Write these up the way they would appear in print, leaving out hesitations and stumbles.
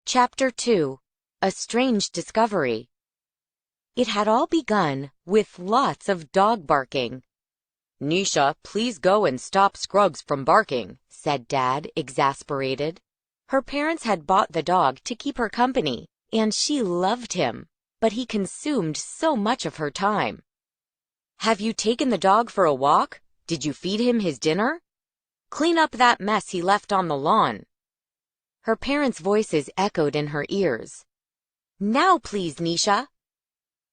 Chapter 2. A Strange Discovery. It had all begun with lots of dog barking. "Nisha, please go and stop Scruggs from barking," said Dad, exasperated. Her parents had bought the dog to keep her company, and she loved him, but he consumed so much of her time. "Have you taken the dog for a walk? Did you feed him his dinner? Clean up that mess he left on the lawn." Her parents' voices echoed in her ears. "Now, please, Nisha."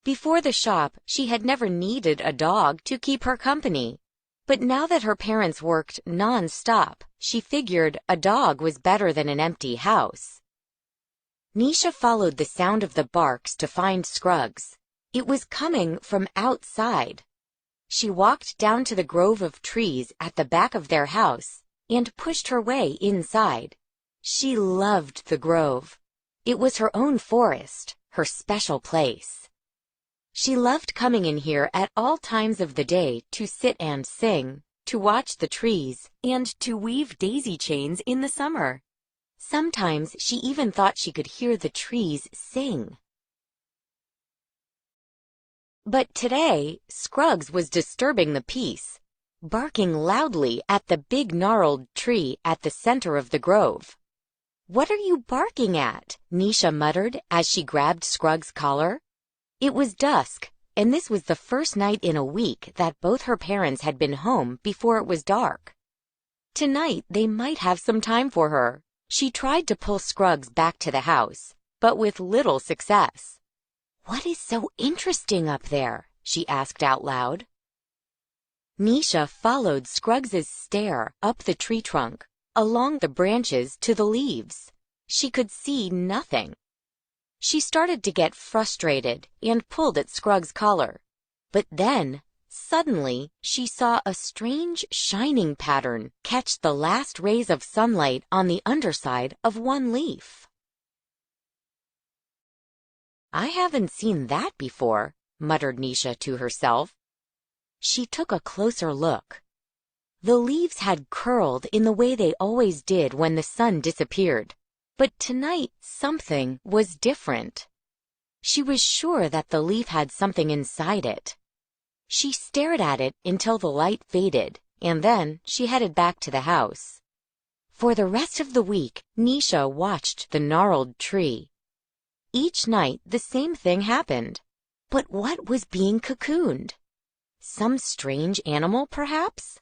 Before the shop, she had never needed a dog to keep her company. But now that her parents worked non-stop, she figured a dog was better than an empty house. Nisha followed the sound of the barks to find Scruggs. It was coming from outside. She walked down to the grove of trees at the back of their house and pushed her way inside. She loved the grove. It was her own forest, her special place. She loved coming in here at all times of the day to sit and sing, to watch the trees, and to weave daisy chains in the summer. Sometimes she even thought she could hear the trees sing. But today, Scruggs was disturbing the peace, barking loudly at the big gnarled tree at the center of the grove. "What are you barking at?" Nisha muttered as she grabbed Scruggs' collar. It was dusk, and this was the first night in a week that both her parents had been home before it was dark. Tonight they might have some time for her. She tried to pull Scruggs back to the house, but with little success. "What is so interesting up there?" she asked out loud. Nisha followed Scruggs's stare up the tree trunk, along the branches to the leaves. She could see nothing. She started to get frustrated and pulled at Scruggs' collar. But then, suddenly, she saw a strange shining pattern catch the last rays of sunlight on the underside of one leaf. "I haven't seen that before," muttered Nisha to herself. She took a closer look. The leaves had curled in the way they always did when the sun disappeared. But tonight something was different. She was sure that the leaf had something inside it. She stared at it until the light faded, and then she headed back to the house. For the rest of the week, Nisha watched the gnarled tree. Each night the same thing happened. But what was being cocooned? Some strange animal, perhaps?